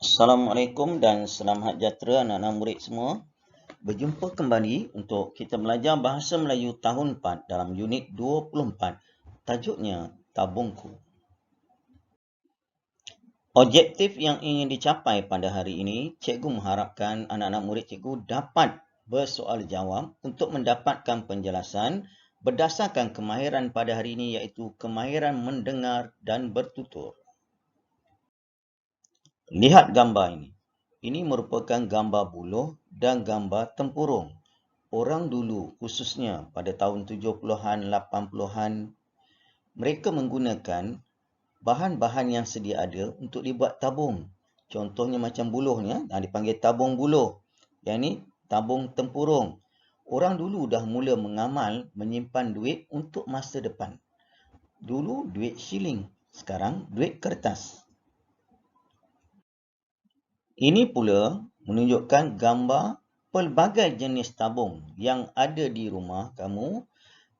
Assalamualaikum dan selamat sejahtera anak-anak murid semua. Berjumpa kembali untuk kita belajar Bahasa Melayu tahun 4 dalam unit 24. Tajuknya Tabungku. Objektif yang ingin dicapai pada hari ini, cikgu mengharapkan anak-anak murid cikgu dapat bersoal jawab untuk mendapatkan penjelasan berdasarkan kemahiran pada hari ini iaitu kemahiran mendengar dan bertutur. Lihat gambar ini. Ini merupakan gambar buluh dan gambar tempurung. Orang dulu, khususnya pada tahun 70-an, 80-an, mereka menggunakan bahan-bahan yang sedia ada untuk dibuat tabung. Contohnya macam buluhnya, dipanggil tabung buluh. Yang ini tabung tempurung. Orang dulu dah mula mengamal menyimpan duit untuk masa depan. Dulu duit shilling, sekarang duit kertas. Ini pula menunjukkan gambar pelbagai jenis tabung yang ada di rumah kamu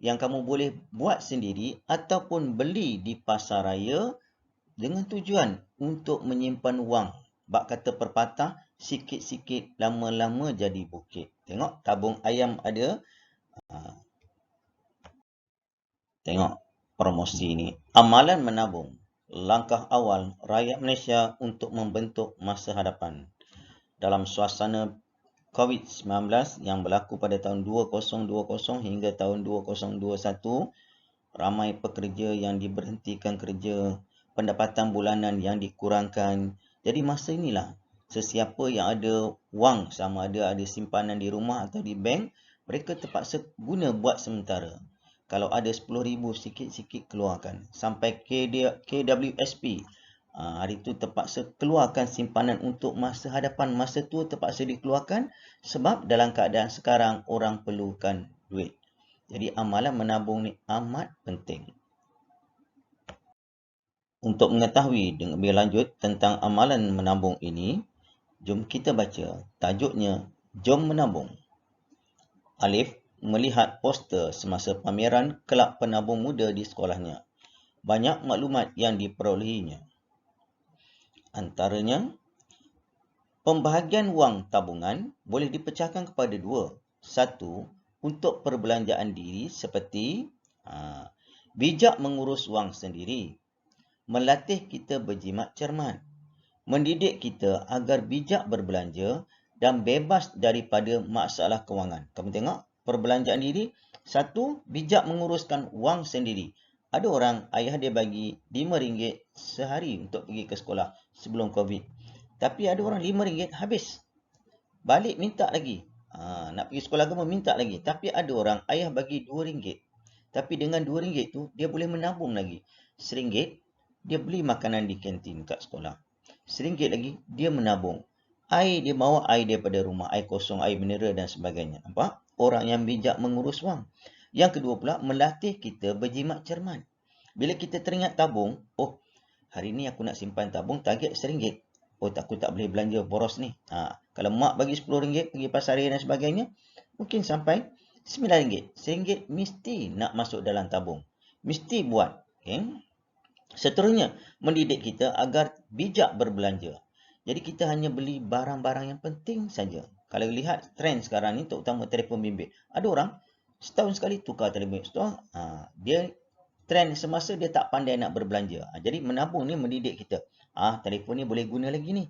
yang kamu boleh buat sendiri ataupun beli di pasar raya dengan tujuan untuk menyimpan wang. Bak kata perpatah, sikit-sikit lama-lama jadi bukit. Tengok tabung ayam ada. Tengok promosi ini. Amalan menabung. Langkah awal rakyat Malaysia untuk membentuk masa hadapan. Dalam suasana COVID-19 yang berlaku pada tahun 2020 hingga tahun 2021, ramai pekerja yang diberhentikan kerja, pendapatan bulanan yang dikurangkan. Jadi masa inilah, sesiapa yang ada wang, sama ada simpanan di rumah atau di bank, mereka terpaksa guna buat sementara. Kalau ada 10,000 sikit-sikit keluarkan. Sampai KWSP, hari itu terpaksa keluarkan simpanan untuk masa hadapan. Masa tua terpaksa dikeluarkan sebab dalam keadaan sekarang orang perlukan duit. Jadi amalan menabung ni amat penting. Untuk mengetahui dengan lebih lanjut tentang amalan menabung ini, jom kita baca. Tajuknya Jom Menabung. Alif melihat poster semasa pameran Kelab Penabung Muda di sekolahnya. Banyak maklumat yang diperolehinya. Antaranya, pembahagian wang tabungan boleh dipecahkan kepada dua. Satu, untuk perbelanjaan diri seperti bijak mengurus wang sendiri, melatih kita berjimat cermat, mendidik kita agar bijak berbelanja dan bebas daripada masalah kewangan. Kamu tengok, perbelanjaan diri, satu, bijak menguruskan wang sendiri. Ada orang, ayah dia bagi RM5 sehari untuk pergi ke sekolah sebelum COVID. Tapi ada orang RM5 habis. Balik minta lagi. Nak pergi sekolah agama minta lagi. Tapi ada orang, ayah bagi RM2. Tapi dengan RM2 tu, dia boleh menabung lagi. RM1, dia beli makanan di kantin kat sekolah. RM1 lagi, dia menabung. Air, dia bawa air daripada rumah. Air kosong, air mineral dan sebagainya. Nampak? Orang yang bijak mengurus wang. Yang kedua pula, melatih kita berjimat cermat. Bila kita teringat tabung, hari ni aku nak simpan tabung, target RM1. Aku tak boleh belanja boros ni. Kalau mak bagi RM10 pergi pasar raya dan sebagainya, mungkin sampai RM9. RM1 mesti nak masuk dalam tabung. Mesti buat. Okay? Seterusnya, mendidik kita agar bijak berbelanja. Jadi kita hanya beli barang-barang yang penting saja. Kalau lihat trend sekarang ni, terutama telefon bimbit. Ada orang setahun sekali tukar telefon bimbit. Dia trend semasa dia tak pandai nak berbelanja. Jadi menabung ni mendidik kita. Telefon ni boleh guna lagi ni.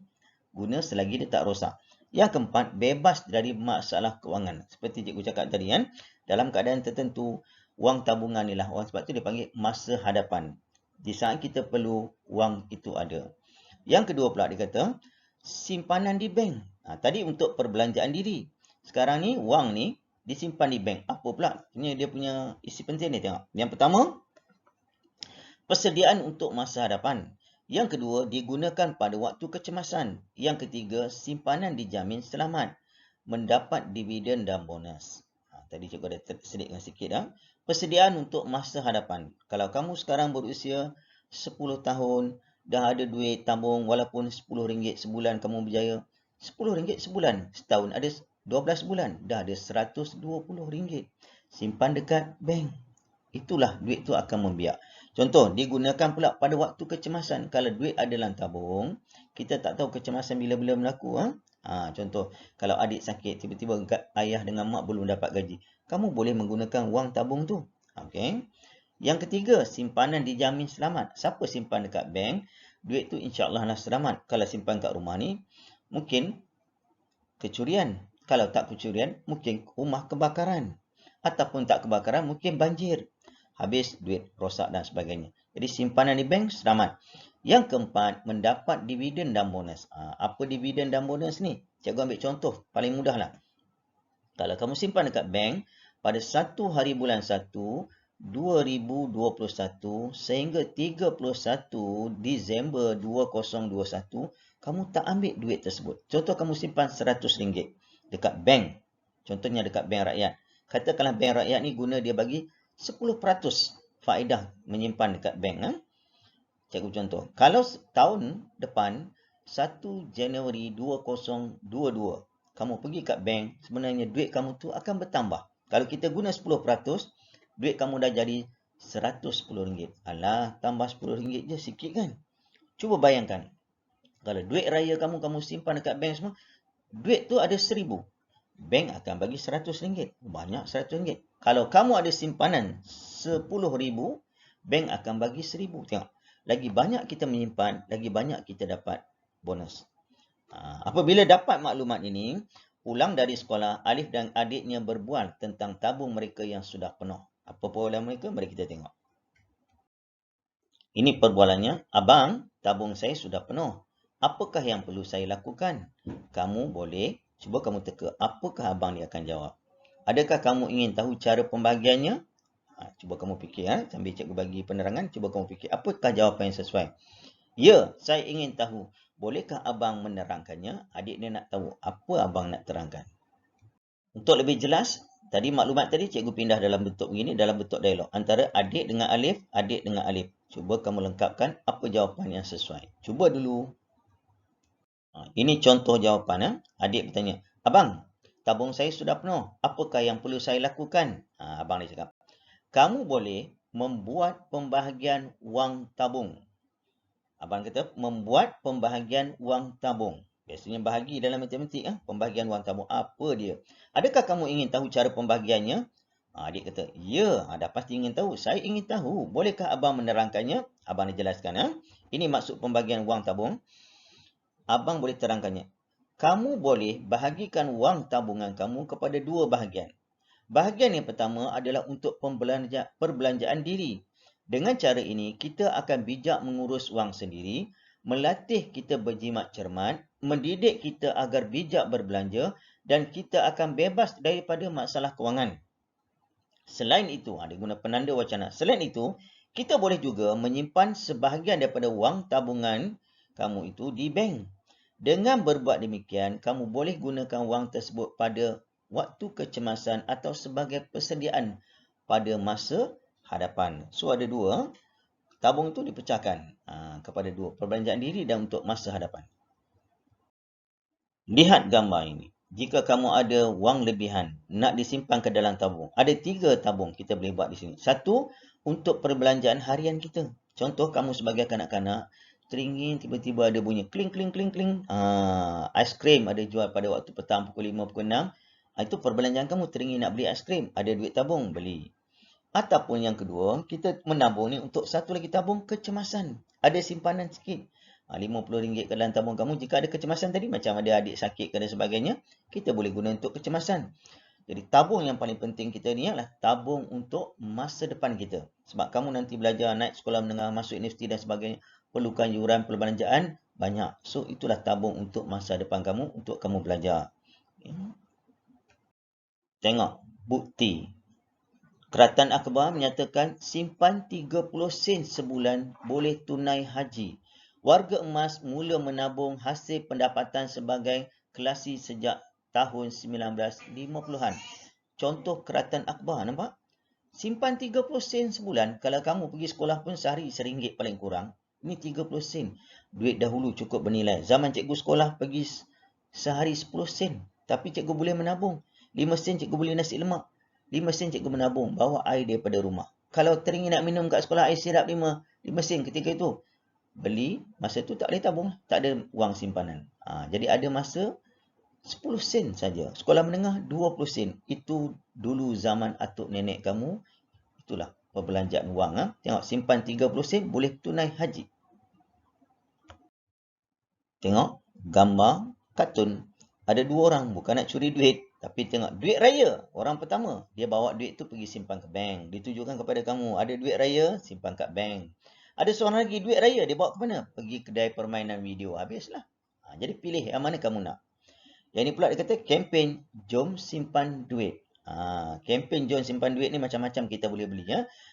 Guna selagi dia tak rosak. Yang keempat, bebas dari masalah kewangan. Seperti cikgu cakap tadi kan. Dalam keadaan tertentu, wang tabungan ni lah. Sebab tu dia panggil masa hadapan. Di saat kita perlu, wang itu ada. Yang kedua pula dia kata, simpanan di bank. Tadi untuk perbelanjaan diri. Sekarang ni, wang ni disimpan di bank. Apa pula? Ini dia punya isi penting ni, tengok. Yang pertama, persediaan untuk masa hadapan. Yang kedua, digunakan pada waktu kecemasan. Yang ketiga, simpanan dijamin selamat. Mendapat dividen dan bonus. Tadi cikgu ada selitkan sikit. Persediaan untuk masa hadapan. Kalau kamu sekarang berusia 10 tahun, dah ada duit tabung walaupun RM10 sebulan kamu berjaya. RM10 sebulan. Setahun ada 12 bulan. Dah ada RM120. Simpan dekat bank. Itulah duit tu akan membiak. Contoh, digunakan pula pada waktu kecemasan. Kalau duit ada dalam tabung, kita tak tahu kecemasan bila-bila berlaku. Contoh, kalau adik sakit, tiba-tiba ayah dengan mak belum dapat gaji. Kamu boleh menggunakan wang tabung tu. Okey. Yang ketiga, simpanan dijamin selamat. Siapa simpan dekat bank, duit tu insya-Allah lah selamat. Kalau simpan kat rumah ni, mungkin kecurian. Kalau tak kecurian, mungkin rumah kebakaran. Ataupun tak kebakaran, mungkin banjir. Habis duit rosak dan sebagainya. Jadi simpanan di bank selamat. Yang keempat, mendapat dividen dan bonus. Apa dividen dan bonus ni? Cikgu ambil contoh, paling mudah lah. Kalau kamu simpan dekat bank, pada 1 hari bulan 1, 2021 sehingga 31 Disember 2021, kamu tak ambil duit tersebut. Contoh kamu simpan RM100 dekat bank. Contohnya dekat bank rakyat. Katakanlah bank rakyat ni guna dia bagi 10% faedah menyimpan dekat bank. Cikgu contoh. Kalau tahun depan 1 Januari 2022, kamu pergi kat bank, sebenarnya duit kamu tu akan bertambah. Kalau kita guna 10%, duit kamu dah jadi RM110. Alah, tambah RM10 je sikit kan? Cuba bayangkan. Kalau duit raya kamu simpan dekat bank semua, duit tu ada RM1,000. Bank akan bagi RM100. Banyak RM100. Kalau kamu ada simpanan RM10,000, bank akan bagi RM1,000. Tengok. Lagi banyak kita menyimpan, lagi banyak kita dapat bonus. Apabila dapat maklumat ini, pulang dari sekolah, Alif dan adiknya berbual tentang tabung mereka yang sudah penuh. Apa perbualan mereka? Mari kita tengok. Ini perbualannya. Abang, tabung saya sudah penuh. Apakah yang perlu saya lakukan? Kamu boleh, cuba kamu teka. Apakah abang dia akan jawab? Adakah kamu ingin tahu cara pembagiannya? Cuba kamu fikir. Sambil cikgu bagi penerangan, cuba kamu fikir. Apakah jawapan yang sesuai? Ya, saya ingin tahu. Bolehkah abang menerangkannya? Adik dia nak tahu apa abang nak terangkan. Untuk lebih jelas, tadi maklumat tadi cikgu pindah dalam bentuk begini, dalam bentuk dialog. Antara adik dengan Alif, adik dengan Alif. Cuba kamu lengkapkan apa jawapan yang sesuai. Cuba dulu. Ini contoh jawapan. Adik bertanya, abang, tabung saya sudah penuh. Apakah yang perlu saya lakukan? Abang dia cakap, kamu boleh membuat pembahagian wang tabung. Abang kata, membuat pembahagian wang tabung. Biasanya bahagi dalam matematik. Pembahagian wang tabung. Apa dia? Adakah kamu ingin tahu cara pembahagiannya? Adik kata, ya, dah pasti ingin tahu. Saya ingin tahu. Bolehkah abang menerangkannya? Abang dijelaskan. Ini maksud pembahagian wang tabung. Abang boleh terangkannya. Kamu boleh bahagikan wang tabungan kamu kepada dua bahagian. Bahagian yang pertama adalah untuk perbelanjaan diri. Dengan cara ini, kita akan bijak mengurus wang sendiri, melatih kita berjimat cermat, mendidik kita agar bijak berbelanja, dan kita akan bebas daripada masalah kewangan. Selain itu, dia guna penanda wacana. Selain itu, kita boleh juga menyimpan sebahagian daripada wang tabungan kamu itu di bank. Dengan berbuat demikian, kamu boleh gunakan wang tersebut pada waktu kecemasan atau sebagai persediaan pada masa hadapan. So ada dua, tabung itu dipecahkan kepada dua, perbelanjaan diri dan untuk masa hadapan. Lihat gambar ini. Jika kamu ada wang lebihan nak disimpan ke dalam tabung, ada 3 tabung kita boleh buat di sini. Satu, untuk perbelanjaan harian kita. Contoh kamu sebagai kanak-kanak, teringin tiba-tiba ada bunyi kling kling kling kling. Aiskrim ada jual pada waktu petang pukul 5 pukul 6. Itu perbelanjaan kamu, teringin nak beli aiskrim, ada duit tabung, beli. Ataupun yang kedua, kita menabung ni untuk satu lagi tabung kecemasan. Ada simpanan sikit. RM50 ke dalam tabung kamu. Jika ada kecemasan tadi, macam ada adik sakit dan sebagainya, kita boleh guna untuk kecemasan. Jadi tabung yang paling penting kita ni adalah tabung untuk masa depan kita. Sebab kamu nanti belajar, naik sekolah menengah, masuk universiti dan sebagainya, perlukan yuran perbelanjaan banyak. So itulah tabung untuk masa depan kamu, untuk kamu belajar. Tengok bukti. Kerajaan Akbar menyatakan simpan 30 sen sebulan boleh tunai haji. Warga emas mula menabung hasil pendapatan sebagai kelasi sejak tahun 1950-an. Contoh Kerajaan Akbar, nampak? Simpan 30 sen sebulan. Kalau kamu pergi sekolah pun sehari RM1 paling kurang. Ini 30 sen. Duit dahulu cukup bernilai. Zaman cikgu sekolah pergi sehari 10 sen. Tapi cikgu boleh menabung. 5 sen cikgu beli nasi lemak. 5 sen cikgu menabung. Bawa air daripada rumah. kalau teringin nak minum kat sekolah air sirap 5 sen ketika itu, beli, masa tu tak boleh tabung, tak ada wang simpanan. Jadi ada masa 10 sen saja. Sekolah menengah 20 sen. Itu dulu zaman atuk nenek kamu. Itulah perbelanjaan wang. Tengok, simpan 30 sen boleh tunai haji. Tengok gambar kartun. Ada dua orang, bukan nak curi duit. Tapi tengok, duit raya. Orang pertama, dia bawa duit tu pergi simpan ke bank. Ditujukan kepada kamu. Ada duit raya, simpan kat bank. Ada seorang lagi, duit raya, dia bawa ke mana? Pergi kedai permainan video. Habislah. Jadi pilih yang mana kamu nak. Yang ni pula dia kata, kempen jom simpan duit. Kempen jom simpan duit ni macam-macam kita boleh beli.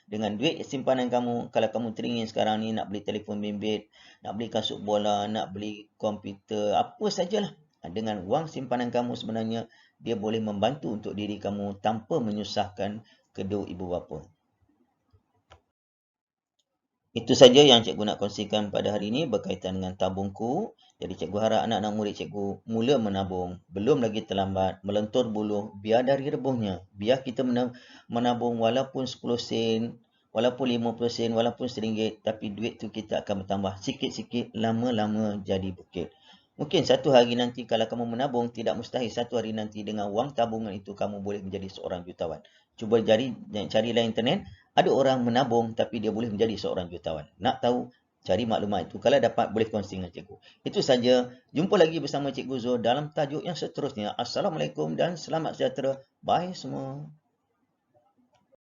Dengan duit simpanan kamu, kalau kamu teringin sekarang ni nak beli telefon bimbit, nak beli kasut bola, nak beli komputer, apa sajalah. Dengan wang simpanan kamu sebenarnya, dia boleh membantu untuk diri kamu tanpa menyusahkan kedua ibu bapa. Itu saja yang cikgu nak kongsikan pada hari ini berkaitan dengan tabungku. Jadi cikgu harap anak-anak murid cikgu mula menabung. Belum lagi terlambat. Melentur buluh. Biar dari rebuhnya. Biar kita menabung walaupun 10 sen, walaupun 50 sen, walaupun RM1. Tapi duit tu kita akan bertambah sikit-sikit. Lama-lama jadi bukit. Mungkin satu hari nanti kalau kamu menabung, tidak mustahil satu hari nanti dengan wang tabungan itu kamu boleh menjadi seorang jutawan. Cuba carilah internet. Ada orang menabung tapi dia boleh menjadi seorang jutawan. Nak tahu? Cari maklumat itu. Kalau dapat, boleh kongsi dengan cikgu. Itu saja. Jumpa lagi bersama Cikgu Zul dalam tajuk yang seterusnya. Assalamualaikum dan selamat sejahtera. Bye semua.